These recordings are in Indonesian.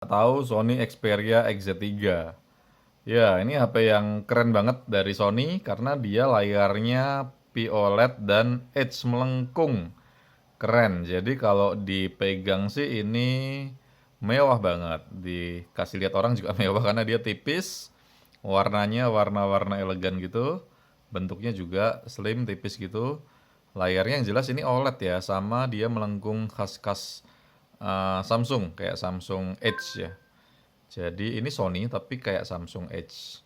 tahu Sony Xperia XZ3. Ya, ini HP yang keren banget dari Sony karena dia layarnya POLED dan Edge melengkung. Keren. Jadi kalau dipegang sih ini mewah banget. Dikasih lihat orang juga mewah karena dia tipis, warnanya warna-warna elegan gitu. Bentuknya juga slim, tipis gitu. Layarnya yang jelas ini OLED ya, sama dia melengkung khas-khas Samsung, kayak Samsung Edge ya. Jadi ini Sony tapi kayak Samsung Edge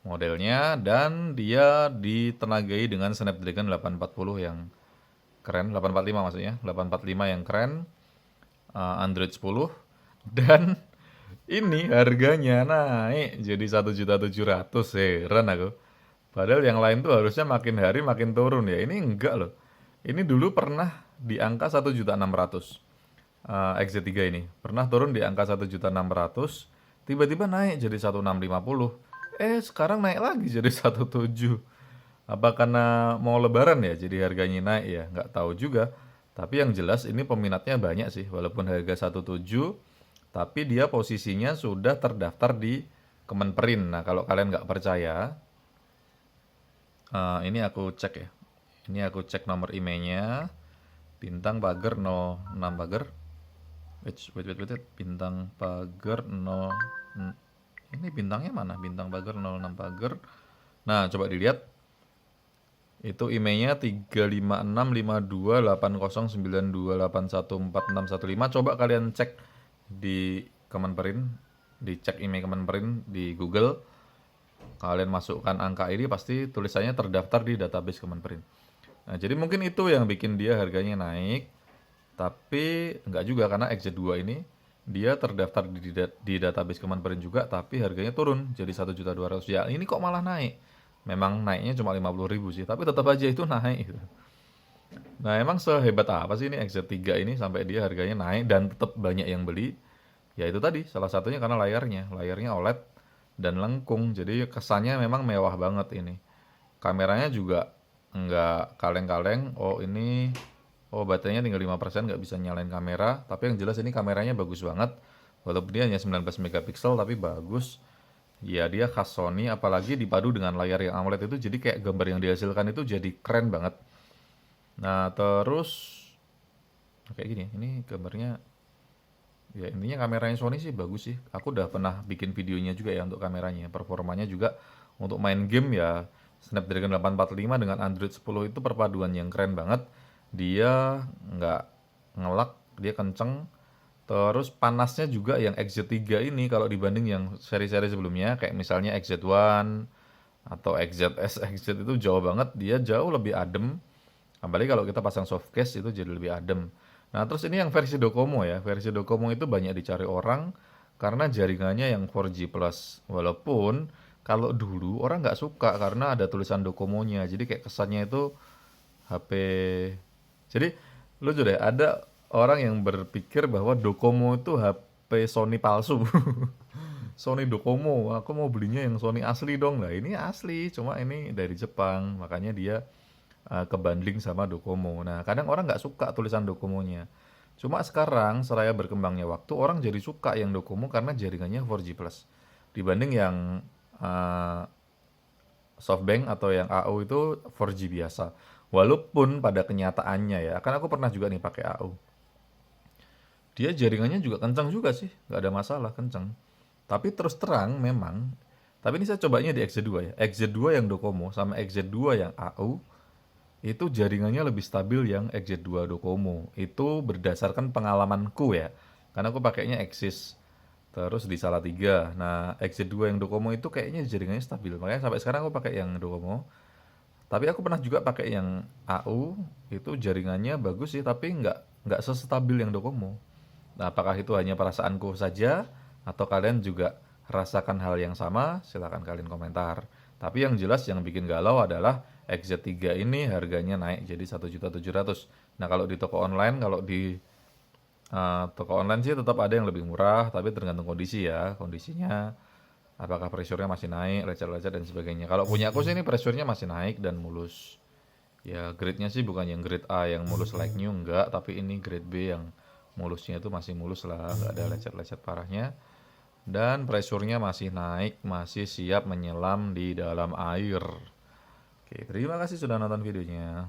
modelnya dan dia ditenagai dengan Snapdragon 840 yang keren, 845 maksudnya, 845 yang keren, Android 10 dan ini harganya naik jadi 1.700.000, heran aku. Padahal yang lain tuh harusnya makin hari makin turun ya. Ini enggak loh. Ini dulu pernah di angka 1.600.000. XZ3 ini pernah turun di angka 1.600.000, tiba-tiba naik jadi 1.650. Sekarang naik lagi jadi 1.700.000. Apa karena mau lebaran ya jadi harganya naik ya? Nggak tahu juga. Tapi yang jelas ini peminatnya banyak sih. Walaupun harga 1.700.000, tapi dia posisinya sudah terdaftar di Kemenperin. Nah, kalau kalian nggak percaya, ini aku cek ya. Ini aku cek nomor IMEI-nya. Bintang pagar 06 pagar. Wait. Bintang pagar 0. Ini bintangnya mana? Bintang pagar 06 pagar. Nah, coba dilihat. Itu IMEI-nya 356528092814615. Coba kalian cek di Kemenperin, dicek IMEI Kemenperin di Google. Kalian masukkan angka ini pasti tulisannya terdaftar di database Kemenperin. Nah, jadi mungkin itu yang bikin dia harganya naik. Tapi enggak juga karena XZ2 ini dia terdaftar di database Kemenperin juga tapi harganya turun jadi 1.200.000. Ya, ini kok malah naik. Memang naiknya cuma 50.000 sih, tapi tetap aja itu naik gitu. Nah, emang sehebat apa sih ini XZ3 ini sampai dia harganya naik dan tetap banyak yang beli? Ya itu tadi, salah satunya karena layarnya OLED dan lengkung. Jadi kesannya memang mewah banget ini. Kameranya juga nggak kaleng-kaleng. Oh baterainya tinggal 5%, nggak bisa nyalain kamera. Tapi yang jelas ini kameranya bagus banget. Walaupun dia hanya 19 megapiksel tapi bagus. Ya dia khas Sony, apalagi dipadu dengan layar yang AMOLED itu jadi kayak gambar yang dihasilkan itu jadi keren banget. Nah terus kayak gini, ini gambarnya ya intinya kameranya Sony sih bagus sih. Aku udah pernah bikin videonya juga ya untuk kameranya. Performanya juga untuk main game ya Snapdragon 845 dengan Android 10 itu perpaduan yang keren banget. Dia nggak ngelak, dia kenceng. Terus panasnya juga yang XZ3 ini kalau dibanding yang seri-seri sebelumnya kayak misalnya XZ1 atau XZS, XZ itu jauh banget, dia jauh lebih adem. Apalagi kalau kita pasang softcase itu jadi lebih adem. Nah, terus ini yang versi Docomo ya. Versi Docomo itu banyak dicari orang karena jaringannya yang 4G plus. Walaupun kalau dulu orang nggak suka karena ada tulisan Docomo-nya. Jadi kayak kesannya itu HP. Jadi lucu deh, ada orang yang berpikir bahwa Docomo itu HP Sony palsu. Sony Docomo, aku mau belinya yang Sony asli dong. Lah ini asli, cuma ini dari Jepang. Makanya dia kebanding sama Docomo. Nah, kadang orang nggak suka tulisan Docomo-nya. Cuma sekarang, seraya berkembangnya waktu, orang jadi suka yang Docomo karena jaringannya 4G+. Dibanding yang uh, Softbank atau yang AU itu 4G biasa. Walaupun pada kenyataannya ya, kan aku pernah juga nih pakai AU. Dia jaringannya juga kencang juga sih, nggak ada masalah, kencang. Tapi terus terang memang, tapi ini saya cobanya di XZ2 ya. XZ2 yang Docomo sama XZ2 yang AU, itu jaringannya lebih stabil yang XZ2 Docomo. Itu berdasarkan pengalamanku ya. Karena aku pakainya Axis. Terus di Salatiga. Nah, XZ2 yang Docomo itu kayaknya jaringannya stabil. Makanya sampai sekarang aku pakai yang Docomo. Tapi aku pernah juga pakai yang AU, itu jaringannya bagus sih, tapi nggak sestabil yang Docomo. Nah, apakah itu hanya perasaanku saja atau kalian juga rasakan hal yang sama? Silahkan kalian komentar. Tapi yang jelas yang bikin galau adalah XZ3 ini harganya naik jadi 1.700.000. Nah, kalau di toko online, kalau di toko online sih tetap ada yang lebih murah, tapi tergantung kondisi ya. Kondisinya apakah pressure-nya masih naik, lecet-lecet dan sebagainya. Kalau punya aku sih ini pressure-nya masih naik dan mulus. Ya, grade-nya sih bukan yang grade A yang mulus like new, enggak, tapi ini grade B yang mulusnya itu masih mulus lah, nggak ada lecet-lecet parahnya. dan pressure-nya masih naik, masih siap menyelam di dalam air. Oke, terima kasih sudah nonton videonya.